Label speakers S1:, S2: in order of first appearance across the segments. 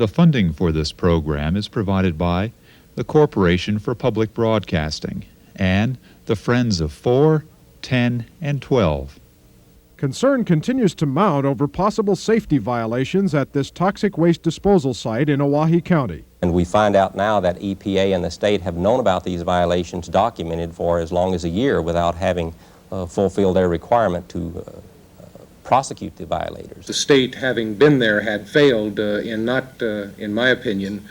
S1: The funding for this program is provided by the Corporation for Public Broadcasting and the Friends of 4, 10, and 12.
S2: Concern continues to mount over possible safety violations at this toxic waste disposal site in Owyhee County.
S3: And we find out now that EPA and the state have known about these violations documented for as long as a year without having fulfilled their requirement to prosecute the violators.
S4: The state, having been there, had failed in not, in my opinion,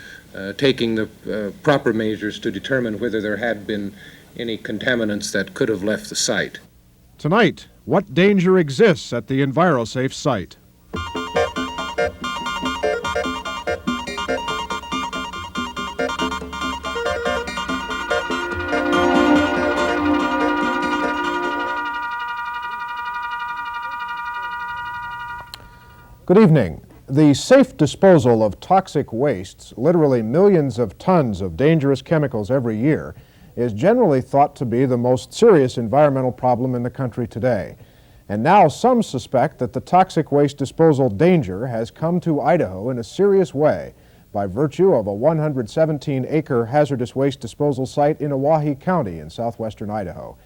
S4: taking the proper measures to determine whether there had been any contaminants that could have left the site.
S2: Tonight, what danger exists at the EnviroSafe site? Good evening. The safe disposal of toxic wastes, literally millions of tons of dangerous chemicals every year, is generally thought to be the most serious environmental problem in the country today. And now some suspect that the toxic waste disposal danger has come to Idaho in a serious way by virtue of a 117-acre hazardous waste disposal site in Owyhee County in southwestern Idaho.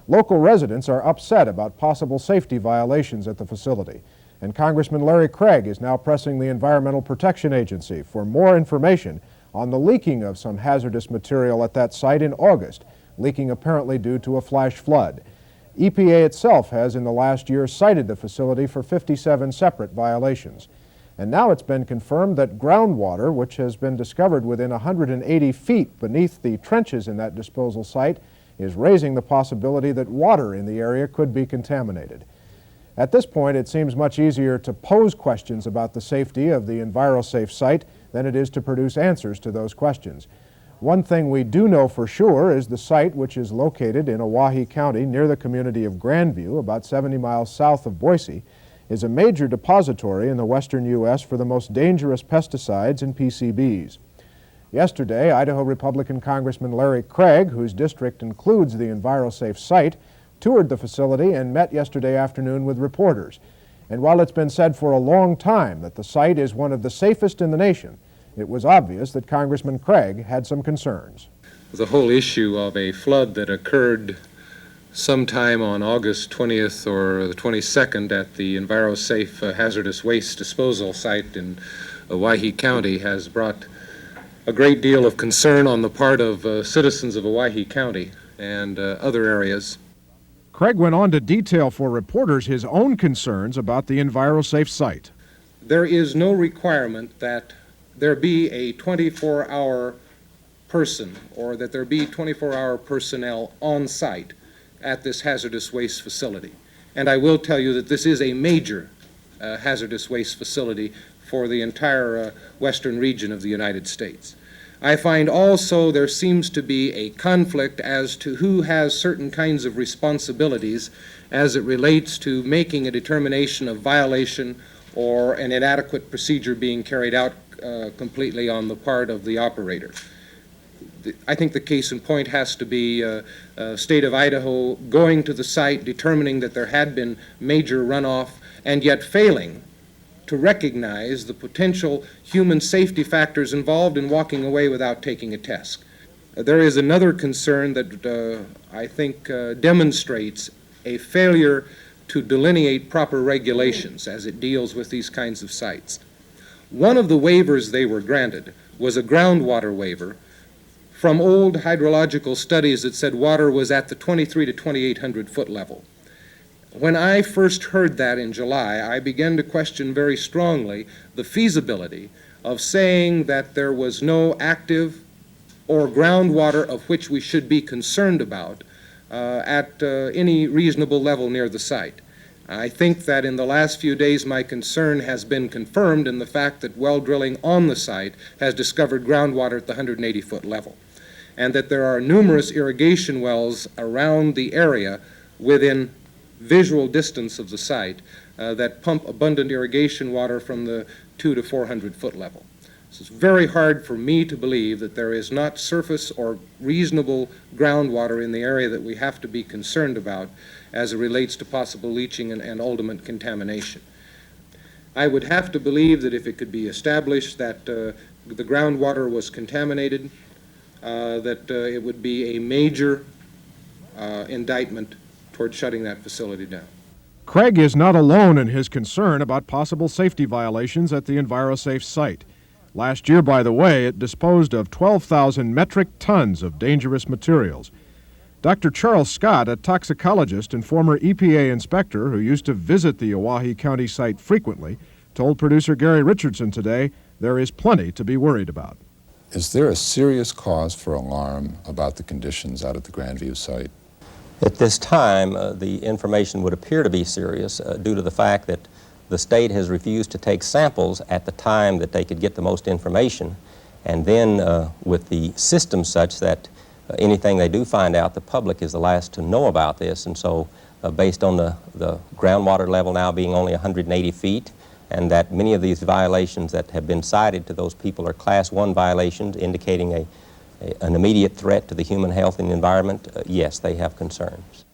S2: Local residents are upset about possible safety violations at the facility, and Congressman Larry Craig is now pressing the Environmental Protection Agency for more information on the leaking of some hazardous material at that site in August, leaking apparently due to a flash flood. EPA itself has in the last year cited the facility for 57 separate violations. And now it's been confirmed that groundwater, which has been discovered within 180 feet beneath the trenches in that disposal site, is raising the possibility that water in the area could be contaminated. At this point, it seems much easier to pose questions about the safety of the EnviroSafe site than it is to produce answers to those questions. One thing we do know for sure is the site, which is located in Owyhee County near the community of Grandview, about 70 miles south of Boise, is a major depository in the western U.S. for the most dangerous pesticides and PCBs. Yesterday, Idaho Republican Congressman Larry Craig, whose district includes the EnviroSafe site, toured the facility and met yesterday afternoon with reporters. And while it's been said for a long time that the site is one of the safest in the nation, it was obvious that Congressman Craig had some concerns.
S4: The whole issue of a flood that occurred sometime on August 20th or the 22nd at the EnviroSafe hazardous waste disposal site in Owyhee County has brought a great deal of concern on the part of citizens of Owyhee County and other areas.
S2: Craig went on to detail for reporters his own concerns about the EnviroSafe site.
S4: There is no requirement that there be a 24-hour person or that there be 24-hour personnel on site at this hazardous waste facility. And I will tell you that this is a major hazardous waste facility for the entire western region of the United States. I find also there seems to be a conflict as to who has certain kinds of responsibilities as it relates to making a determination of violation or an inadequate procedure being carried out completely on the part of the operator. I think the case in point has to be state of Idaho going to the site, determining that there had been major runoff, and yet failing to recognize the potential human safety factors involved in walking away without taking a test. There is another concern that I think demonstrates a failure to delineate proper regulations as it deals with these kinds of sites. One of the waivers they were granted was a groundwater waiver from old hydrological studies that said water was at the 23 to 2,800 foot level. When I first heard that in July, I began to question very strongly the feasibility of saying that there was no active or groundwater of which we should be concerned about at any reasonable level near the site. I think that in the last few days my concern has been confirmed in the fact that well drilling on the site has discovered groundwater at the 180-foot level, and that there are numerous irrigation wells around the area within visual distance of the site that pump abundant irrigation water from the 200 to 400 foot level. So it's very hard for me to believe that there is not surface or reasonable groundwater in the area that we have to be concerned about as it relates to possible leaching and ultimate contamination. I would have to believe that if it could be established that the groundwater was contaminated, that it would be a major indictment toward shutting that facility down.
S2: Craig is not alone in his concern about possible safety violations at the EnviroSafe site. Last year, by the way, it disposed of 12,000 metric tons of dangerous materials. Dr. Charles Scott, a toxicologist and former EPA inspector who used to visit the Owyhee County site frequently, told producer Gary Richardson today there is plenty to be worried about.
S5: Is there a serious cause for alarm about the conditions out at the Grandview site?
S3: At this time, the information would appear to be serious due to the fact that the state has refused to take samples at the time that they could get the most information, and then with the system such that anything they do find out, the public is the last to know about this. And so based on the groundwater level now being only 180 feet, and that many of these violations that have been cited to those people are Class 1 violations indicating an immediate threat to the human health and environment, yes, they have concerns.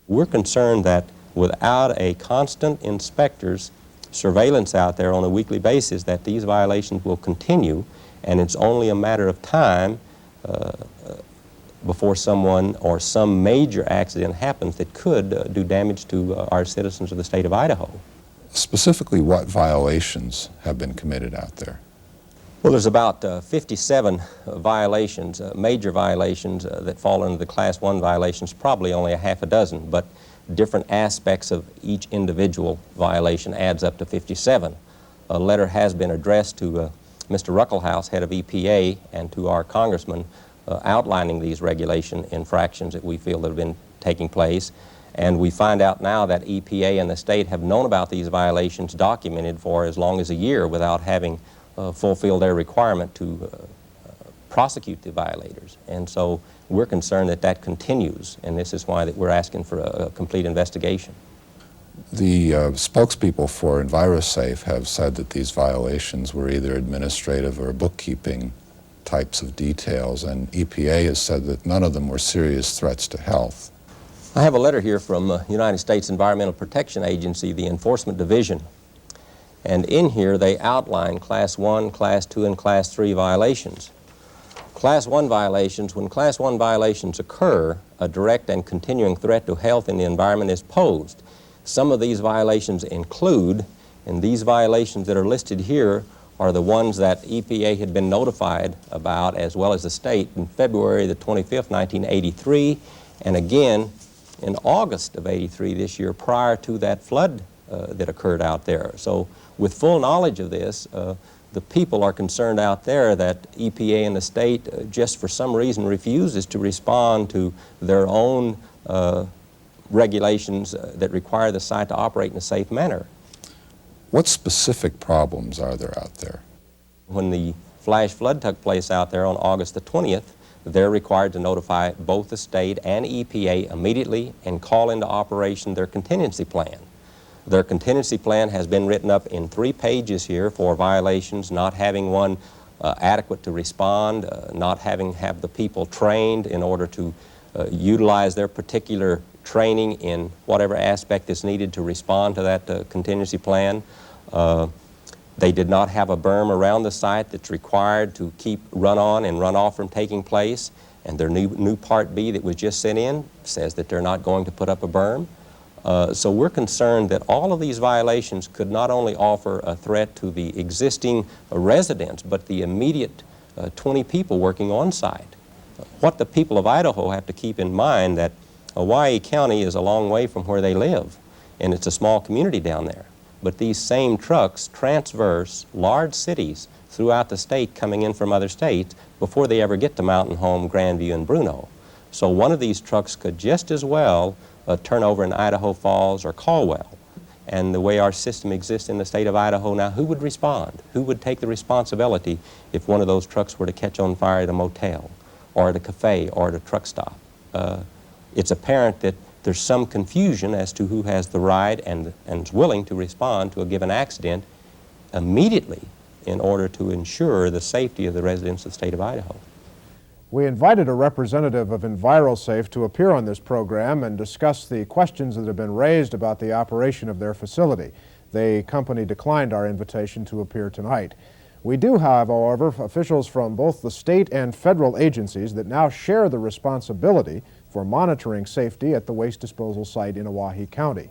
S3: We're concerned that without a constant inspector's surveillance out there on a weekly basis, that these violations will continue, and it's only a matter of time before someone or some major accident happens that could do damage to our citizens of the state of Idaho.
S5: Specifically, what violations have been committed out there?
S3: Well, there's about 57 violations, major violations that fall under the Class 1 violations, probably only a half a dozen, but different aspects of each individual violation adds up to 57. A letter has been addressed to Mr. Ruckelhaus, head of EPA, and to our congressman outlining these regulation infractions that we feel that have been taking place. And we find out now that EPA and the state have known about these violations documented for as long as a year without having fulfilled their requirement to prosecute the violators. And so we're concerned that that continues, and this is why that we're asking for a complete investigation.
S5: The spokespeople for EnviroSafe have said that these violations were either administrative or bookkeeping types of details, and EPA has said that none of them were serious threats to health.
S3: I have a letter here from United States Environmental Protection Agency, the Enforcement Division, and in here they outline Class 1, Class 2, and Class 3 violations. Class 1 violations, when Class 1 violations occur, a direct and continuing threat to health and the environment is posed. Some of these violations include, and these violations that are listed here are the ones that EPA had been notified about, as well as the state, in February the 25th, 1983, and again in August of '83 this year, prior to that flood that occurred out there. So with full knowledge of this, the people are concerned out there that EPA and the state just for some reason refuses to respond to their own regulations that require the site to operate in a safe manner.
S5: What specific problems are there out there?
S3: When the flash flood took place out there on August the 20th, they're required to notify both the state and EPA immediately and call into operation their contingency plan. Their contingency plan has been written up in 3 pages here for violations, not having one adequate to respond, not have the people trained in order to utilize their particular training in whatever aspect is needed to respond to that contingency plan. They did not have a berm around the site that's required to keep run-on and run-off from taking place, and their new Part B that was just sent in says that they're not going to put up a berm. So we're concerned that all of these violations could not only offer a threat to the existing residents, but the immediate 20 people working on site. What the people of Idaho have to keep in mind that Owyhee County is a long way from where they live, and it's a small community down there. But these same trucks transverse large cities throughout the state coming in from other states before they ever get to Mountain Home, Grandview, and Bruno. So one of these trucks could just as well turn over in Idaho Falls or Caldwell. And the way our system exists in the state of Idaho now, who would respond? Who would take the responsibility if one of those trucks were to catch on fire at a motel or at a cafe or at a truck stop? It's apparent that there's some confusion as to who has the right and is willing to respond to a given accident immediately in order to ensure the safety of the residents of the state of Idaho.
S2: We invited a representative of EnviroSafe to appear on this program and discuss the questions that have been raised about the operation of their facility. The company declined our invitation to appear tonight. We do have, however, officials from both the state and federal agencies that now share the responsibility for monitoring safety at the waste disposal site in Owyhee County.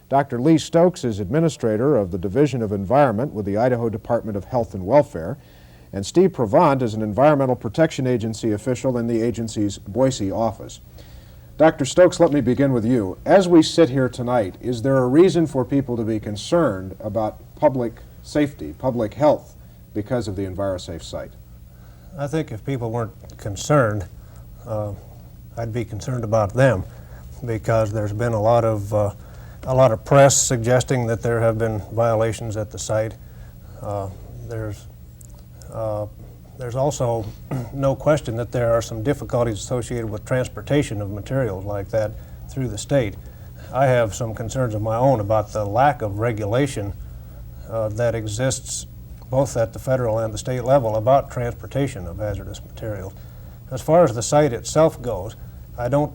S2: Dr. Lee Stokes is administrator of the Division of Environment with the Idaho Department of Health and Welfare, and Steve Provant is an Environmental Protection Agency official in the agency's Boise office. Dr. Stokes, let me begin with you. As we sit here tonight, is there a reason for people to be concerned about public safety, public health, because of the EnviroSafe site?
S6: I think if people weren't concerned, I'd be concerned about them, because there's been a lot of press suggesting that there have been violations at the site. There's also no question that there are some difficulties associated with transportation of materials like that through the state. I have some concerns of my own about the lack of regulation that exists both at the federal and the state level about transportation of hazardous materials. As far as the site itself goes, I don't,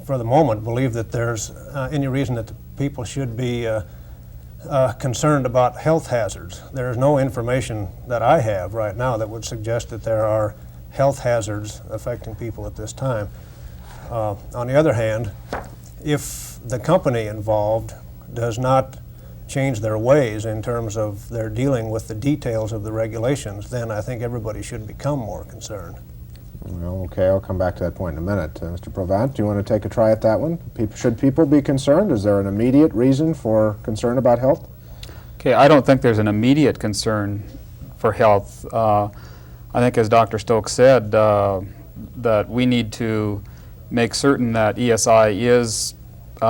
S6: for the moment, believe that there's any reason that the people should be concerned about health hazards. There is no information that I have right now that would suggest that there are health hazards affecting people at this time. On the other hand, if the company involved does not change their ways in terms of their dealing with the details of the regulations, then I think everybody should become more concerned.
S2: Well, okay, I'll come back to that point in a minute. Mr. Provant, do you want to take a try at that one? Should people be concerned? Is there an immediate reason for concern about health?
S7: Okay, I don't think there's an immediate concern for health. I think, as Dr. Stokes said, that we need to make certain that ESI is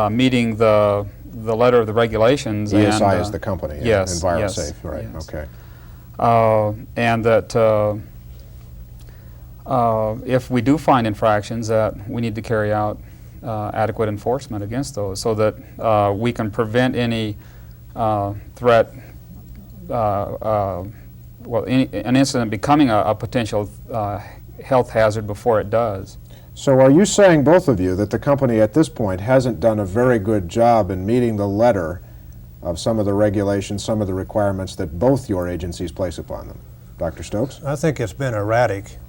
S7: meeting the letter of the regulations.
S2: ESI
S7: and,
S2: is the company,
S7: yes,
S2: EnviroSafe,
S7: yes,
S2: right?
S7: yes.
S2: Okay.
S7: And that if we do find infractions, that we need to carry out adequate enforcement against those, so that we can prevent any threat, an incident becoming a potential health hazard before it does.
S2: So are you saying, both of you, that the company at this point hasn't done a very good job in meeting the letter of some of the regulations, some of the requirements that both your agencies place upon them? Dr. Stokes?
S6: I think it's been erratic,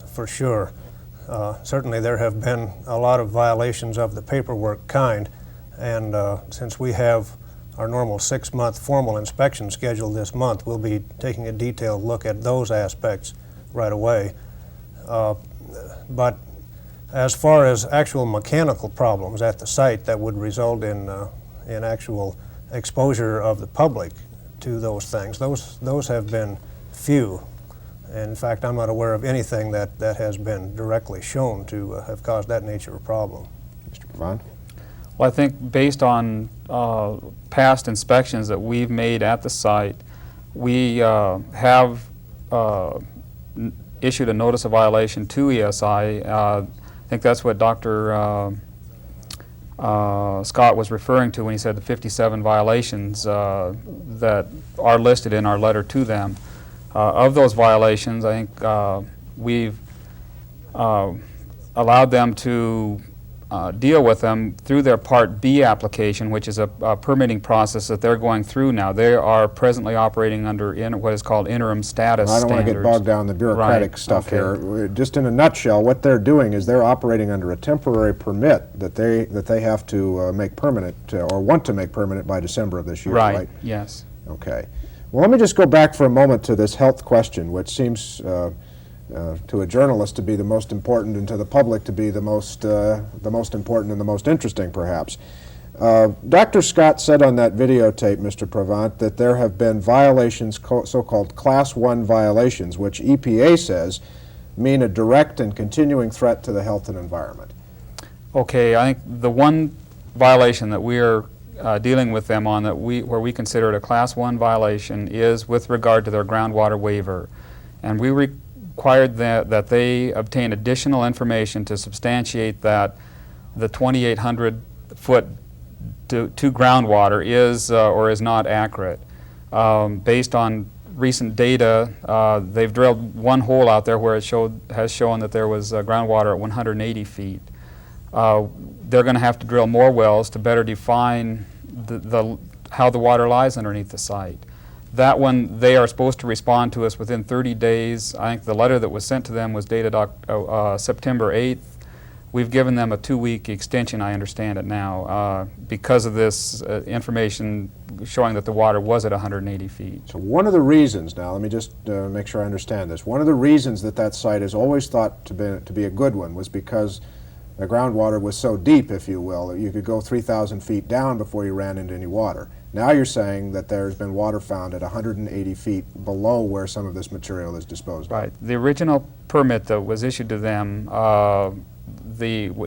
S6: for sure. Certainly there have been a lot of violations of the paperwork kind, and since we have our normal 6-month formal inspection scheduled this month, we'll be taking a detailed look at those aspects right away. But as far as actual mechanical problems at the site that would result in actual exposure of the public to those things, those have been few. In fact, I'm not aware of anything that has been directly shown to have caused that nature of problem.
S2: Mr. Provant?
S7: Well, I think based on past inspections that we've made at the site, we have issued a notice of violation to ESI. I think that's what Dr. Scott was referring to when he said the 57 violations that are listed in our letter to them. Of those violations, I think we've allowed them to deal with them through their Part B application, which is a permitting process that they're going through now. They are presently operating under what is called interim status
S2: I don't
S7: standards.
S2: want to get bogged down in the bureaucratic stuff here. Just in a nutshell, what they're doing is they're operating under a temporary permit that they have to make permanent, or want to make permanent by December of this year, right?
S7: Yes.
S2: Okay. Well, let me just go back for a moment to this health question, which seems to a journalist to be the most important, and to the public to be the most important and the most interesting, perhaps. Dr. Scott said on that videotape, Mr. Provant, that there have been violations, so-called Class 1 violations, which EPA says mean a direct and continuing threat to the health and environment.
S7: Okay, I think the one violation that we are dealing with them on, where we consider it a Class 1 violation, is with regard to their groundwater waiver. And we required that they obtain additional information to substantiate that the 2,800 foot to groundwater is or is not accurate. Based on recent data, they've drilled one hole out there where it has shown that there was groundwater at 180 feet. They're going to have to drill more wells to better define the how the water lies underneath the site. That one, they are supposed to respond to us within 30 days. I think the letter that was sent to them was dated September 8th. We've given them a 2-week extension, I understand it now, because of this information showing that the water was at 180 feet.
S2: So one of the reasons, now let me just make sure I understand this, one of the reasons that that site is always thought to be a good one was because the groundwater was so deep, if you will, that you could go 3,000 feet down before you ran into any water. Now you're saying that there's been water found at 180 feet below where some of this material is disposed of.
S7: Right. The original permit that was issued to them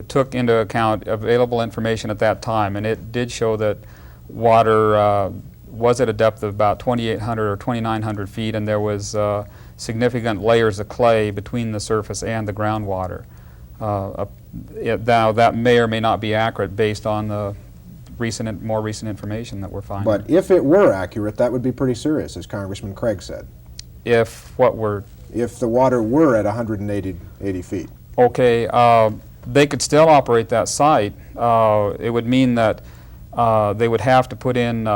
S7: took into account available information at that time, and it did show that water was at a depth of about 2,800 or 2,900 feet, and there was significant layers of clay between the surface and the groundwater. Now, that may or may not be accurate based on the more recent information that we're finding.
S2: But if it were accurate, that would be pretty serious, as Congressman Craig said.
S7: If what were...
S2: If the water were at 180 feet.
S7: Okay, they could still operate that site. It would mean that they would have to put in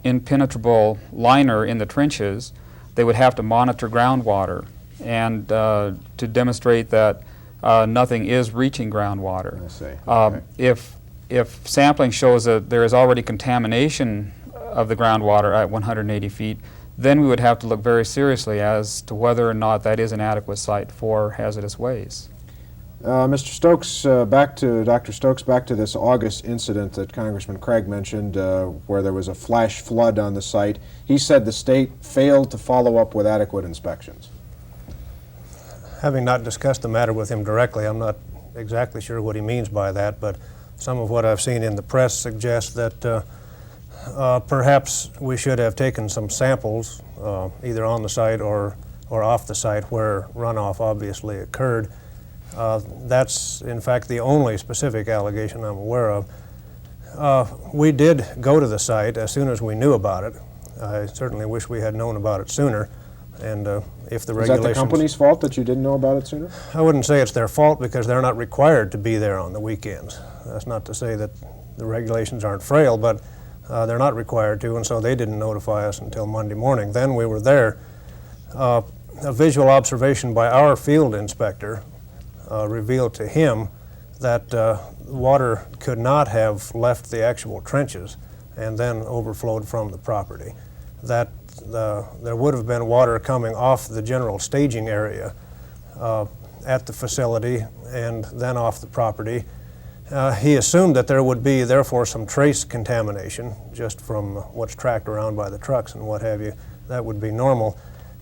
S7: impenetrable liner in the trenches. They would have to monitor groundwater and to demonstrate that nothing is reaching groundwater.
S2: I see. Okay.
S7: If sampling shows that there is already contamination of the groundwater at 180 feet, then we would have to look very seriously as to whether or not that is an adequate site for hazardous waste.
S2: Mr. Stokes, back to Dr. Stokes, back to this August incident that Congressman Craig mentioned where there was a flash flood on the site. He said the state failed to follow up with adequate inspections.
S6: Having not discussed the matter with him directly, I'm not exactly sure what he means by that, but some of what I've seen in the press suggests that perhaps we should have taken some samples, either on the site or off the site where runoff obviously occurred. That's, in fact, the only specific allegation I'm aware of. We did go to the site as soon as we knew about it. I certainly wish we had known about it sooner. And if the regulations... Is
S2: that the company's fault that you didn't know about it sooner?
S6: I wouldn't say it's their fault because they're not required to be there on the weekends. That's not to say that the regulations aren't frail, but they're not required to, and so they didn't notify us until Monday morning. Then we were there. A visual observation by our field inspector revealed to him that water could not have left the actual trenches and then overflowed from the property. That there would have been water coming off the general staging area at the facility and then off the property. He assumed that there would be, therefore, some trace contamination just from what's tracked around by the trucks and what have you. That would be normal,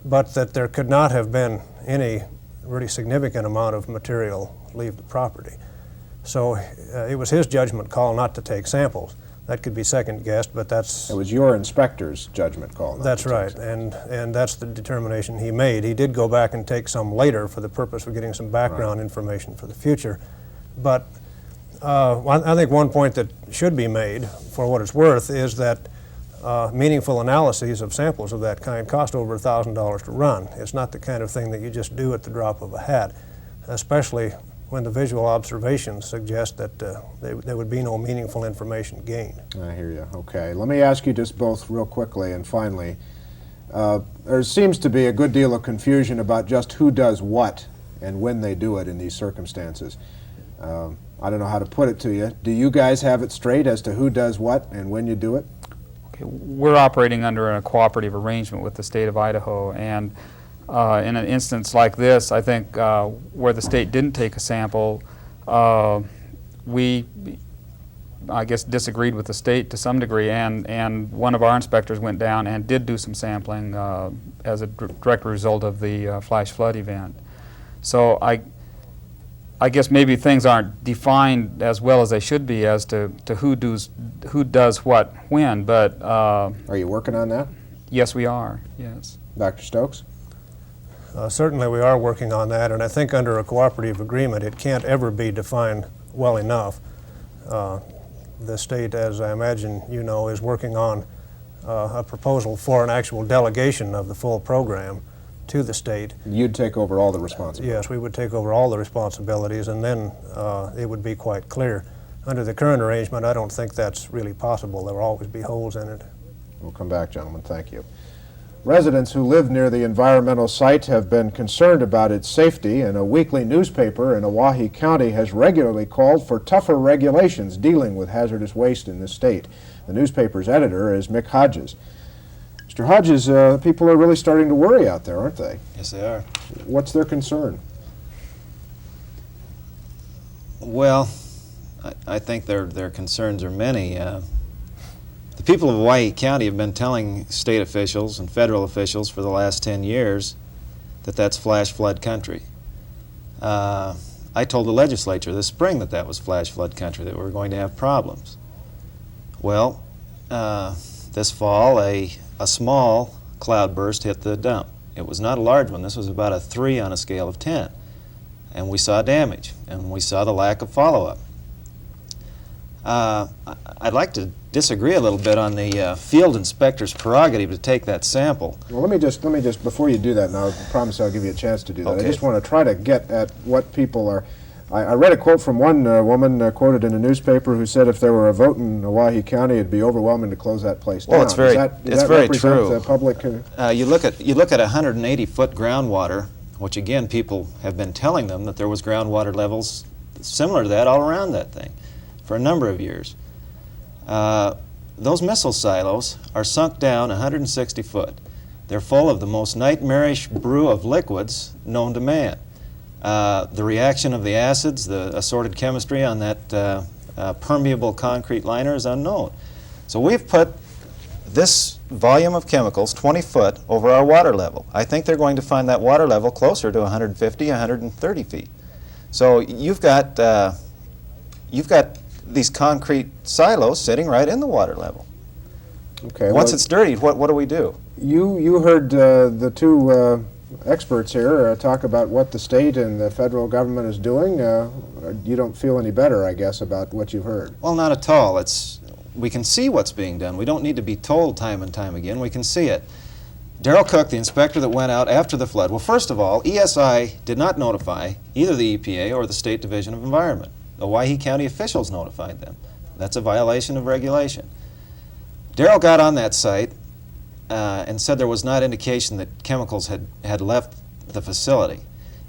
S6: but that there could not have been any really significant amount of material leave the property. So it was his judgment call not to take samples. That could be second guessed, but that's...
S2: It was your inspector's judgment call.
S6: That's right, and that's the determination he made. He did go back and take some later for the purpose of getting some background information for the future. But I think one point that should be made, for what it's worth, is that meaningful analyses of samples of that kind cost over $1,000 to run. It's not the kind of thing that you just do at the drop of a hat, especially when the visual observations suggest that there would be no meaningful information gained.
S2: I hear you. Okay. Let me ask you just both real quickly and finally. There seems to be a good deal of confusion about just who does what and when they do it in these circumstances. I don't know how to put it to you. Do you guys have it straight as to who does what and when you do it?
S7: Okay. We're operating under a cooperative arrangement with the state of Idaho, and in an instance like this, I think where the state didn't take a sample, we, I guess, disagreed with the state to some degree, and one of our inspectors went down and did do some sampling as a direct result of the flash flood event. So I guess maybe things aren't defined as well as they should be as to who does what when, but...
S2: Are you working on that?
S7: Yes, we are, yes.
S2: Dr. Stokes?
S6: Certainly we are working on that, and I think under a cooperative agreement it can't ever be defined well enough. The state, as I imagine you know, is working on a proposal for an actual delegation of the full program to the state.
S2: You'd take over all the responsibilities?
S6: Yes, we would take over all the responsibilities, and then it would be quite clear. under the current arrangement, I don't think that's really possible. There will always be holes in it.
S2: We'll come back, gentlemen. Thank you. Residents who live near the environmental site have been concerned about its safety, and a weekly newspaper in Owyhee County has regularly called for tougher regulations dealing with hazardous waste in the state. The newspaper's editor is Mick Hodges. Mr. Hodges, people are really starting to worry out there, aren't they?
S8: Yes, they are.
S2: What's their concern?
S8: Well, I think their concerns are many. The people of Owyhee County have been telling state officials and federal officials for the last 10 years that that's flash flood country. I told the legislature this spring that that was flash flood country, that we were going to have problems. Well, this fall, a small cloudburst hit the dump. It was not a large one. This was about a 3 on a scale of 10. And we saw damage, and we saw the lack of follow-up. I'd like to disagree a little bit on the field inspector's prerogative to take that sample.
S2: Well, let me just, before you do that, and I promise I'll give you a chance to do that.
S8: Okay.
S2: I just want to try to get at what people are. I read a quote from one woman quoted in a newspaper who said if there were a vote in Owyhee County, it'd be overwhelming to close that place down.
S8: Well, it's very,
S2: does
S8: it's
S2: that
S8: very
S2: represent
S8: true.
S2: the public?
S8: You look at 180-foot groundwater, which again people have been telling them that there was groundwater levels similar to that all around that thing for a number of years. Those missile silos are sunk down 160 foot. They're full of the most nightmarish brew of liquids known to man. The reaction of the acids, the assorted chemistry on that permeable concrete liner is unknown. So we've put this volume of chemicals 20 foot over our water level. I think they're going to find that water level closer to 150, 130 feet. So you've got these concrete silos sitting right in the water level.
S2: Okay.
S8: Once it's dirty, what do we do?
S2: You heard the two experts here talk about what the state and the federal government is doing. You don't feel any better, I guess, about what you've heard.
S8: Well, not at all. We can see what's being done. We don't need to be told time and time again. We can see it. Darrell Cook, the inspector that went out after the flood, well, first of all, ESI did not notify either the EPA or the State Division of Environment. The Owyhee County officials notified them. That's a violation of regulation. Darrell got on that site and said there was not indication that chemicals had left the facility.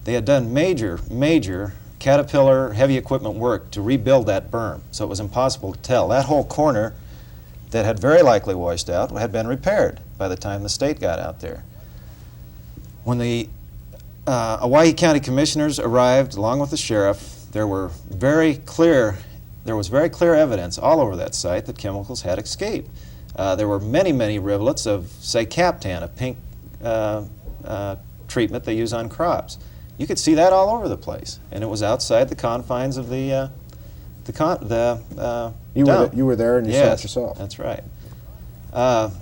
S8: They had done major Caterpillar heavy equipment work to rebuild that berm, so it was impossible to tell. That whole corner that had very likely washed out had been repaired by the time the state got out there. When the Owyhee County commissioners arrived along with the sheriff, there was very clear evidence all over that site that chemicals had escaped. There were many rivulets of, say, Captan, a pink treatment they use on crops. You could see that all over the place, and it was outside the confines of the dump.
S2: You were there and you saw it yourself.
S8: That's right.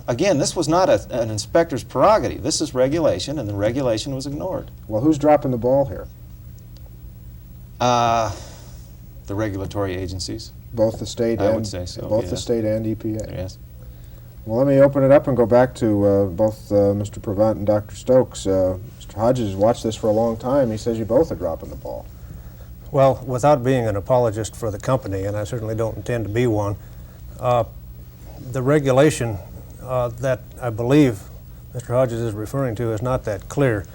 S8: Again, this was not an inspector's prerogative. This is regulation, and the regulation was ignored.
S2: Well, who's dropping the ball here?
S8: The regulatory agencies.
S2: Both the state
S8: I
S2: and
S8: would say so,
S2: both the
S8: yes.
S2: state and EPA.
S8: Yes.
S2: Well, let me open it up and go back to both Mr. Pravant and Dr. Stokes. Mr. Hodges has watched this for a long time. He says you both are dropping the ball.
S6: Well, without being an apologist for the company, and I certainly don't intend to be one, the regulation that I believe Mr. Hodges is referring to is not that clear.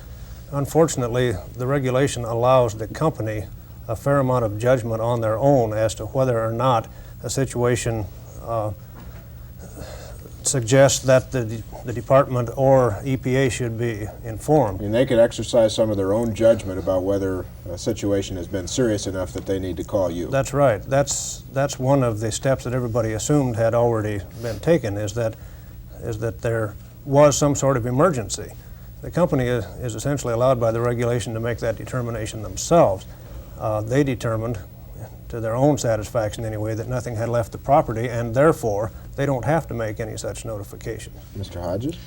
S6: Unfortunately, the regulation allows the company a fair amount of judgment on their own as to whether or not a situation suggests that the department or EPA should be informed.
S2: I mean, they could exercise some of their own judgment about whether a situation has been serious enough that they need to call you.
S6: That's right. That's one of the steps that everybody assumed had already been taken, is that there was some sort of emergency. The company is essentially allowed by the regulation to make that determination themselves. They determined, to their own satisfaction anyway, that nothing had left the property, and therefore they don't have to make any such notification.
S2: Mr. Hodges?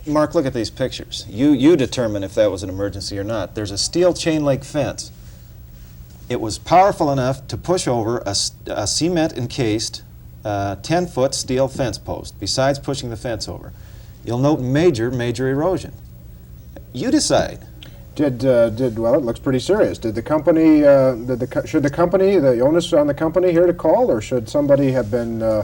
S8: Mark, look at these pictures. You determine if that was an emergency or not. There's a steel chain link fence. It was powerful enough to push over a cement-encased 10-foot steel fence post, besides pushing the fence over. You'll note major erosion. You decide.
S2: Well, it looks pretty serious. Did the company, should the company, the onus on the company here to call, or should somebody have been,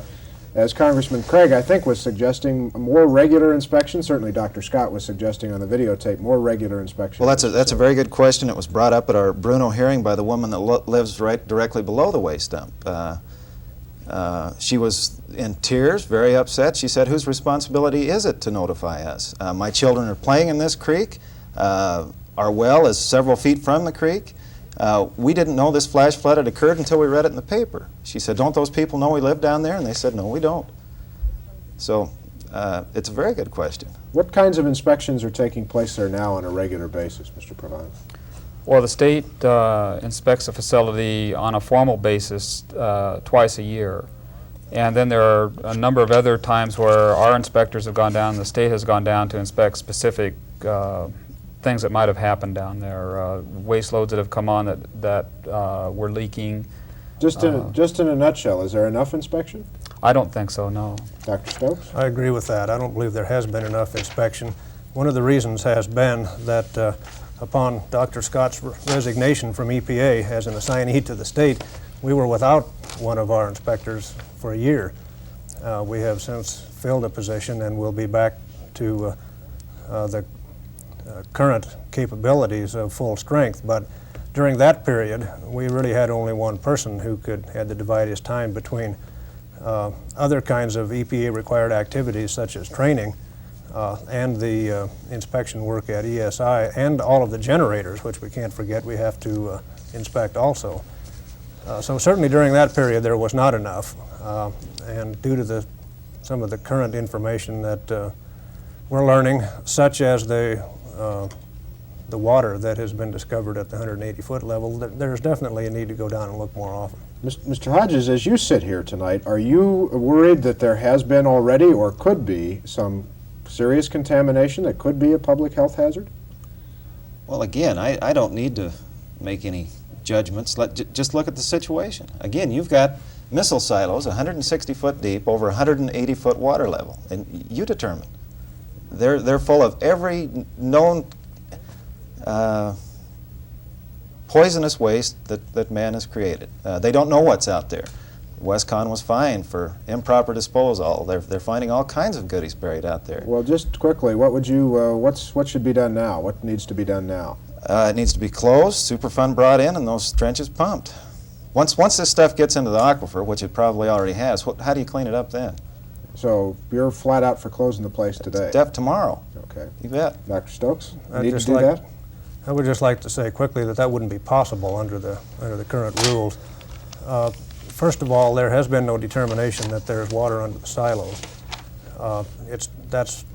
S2: as Congressman Craig, I think, was suggesting, more regular inspections? Certainly Dr. Scott was suggesting on the videotape more regular inspections.
S8: Well, that's a very good question. It was brought up at our Bruno hearing by the woman that lives right directly below the waste dump. She was in tears, very upset. She said, "Whose responsibility is it to notify us? My children are playing in this creek. Our well is several feet from the creek. We didn't know this flash flood had occurred until we read it in the paper." She said, "Don't those people know we live down there?" And they said, "No, we don't." So it's a very good question.
S2: What kinds of inspections are taking place there now on a regular basis, Mr. Provine?
S7: Well, the state inspects the facility on a formal basis twice a year. And then there are a number of other times where our inspectors have gone down, the state has gone down to inspect specific things that might have happened down there, waste loads that have come on that were leaking.
S2: Just in a nutshell, is there enough inspection?
S7: I don't think so, no.
S2: Dr. Stokes?
S6: I agree with that. I don't believe there has been enough inspection. One of the reasons has been that upon Dr. Scott's resignation from EPA as an assignee to the state, we were without one of our inspectors for a year. We have since filled a position and will be back to the current capabilities of full strength. But during that period, we really had only one person who had to divide his time between other kinds of EPA-required activities such as training and the inspection work at ESI and all of the generators, which we can't forget we have to inspect also. So certainly during that period there was not enough, and due to some of the current information that we're learning, such as the water that has been discovered at the 180-foot level, there's definitely a need to go down and look more often.
S2: Mr. Hodges, as you sit here tonight, are you worried that there has been already or could be some serious contamination that could be a public health hazard?
S8: Well, again, I don't need to make any judgments. Just look at the situation. Again, you've got missile silos 160 foot deep over 180 foot water level, and you determine. They're full of every known poisonous waste that man has created. They don't know what's out there. Westcon was fined for improper disposal. They're finding all kinds of goodies buried out there.
S2: Well, just quickly, what should be done now? What needs to be done now?
S8: It needs to be closed, Superfund brought in, and those trenches pumped. Once this stuff gets into the aquifer, which it probably already has, how do you clean it up then?
S2: So you're flat out for closing the place today?
S8: Tomorrow.
S2: Okay.
S8: You bet.
S2: Dr. Stokes,
S6: I would just like to say quickly that wouldn't be possible under the current rules. First of all, there has been no determination that there's water under the silos. That's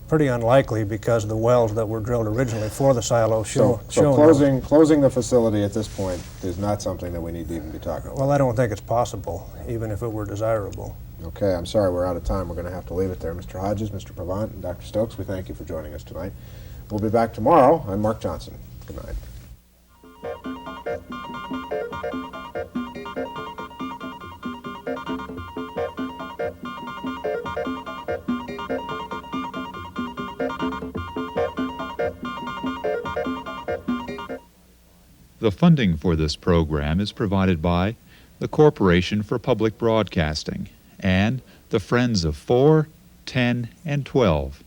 S6: pretty unlikely because the wells that were drilled originally for the silos show
S2: closing the facility at this point is not something that we need to even be talking about.
S6: Well, I don't think it's possible, even if it were desirable.
S2: Okay, I'm sorry we're out of time. We're going to have to leave it there. Mr. Hodges, Mr. Provine, and Dr. Stokes, we thank you for joining us tonight. We'll be back tomorrow. I'm Mark Johnson. Good night.
S1: The funding for this program is provided by the Corporation for Public Broadcasting and the Friends of 4, 10, and 12.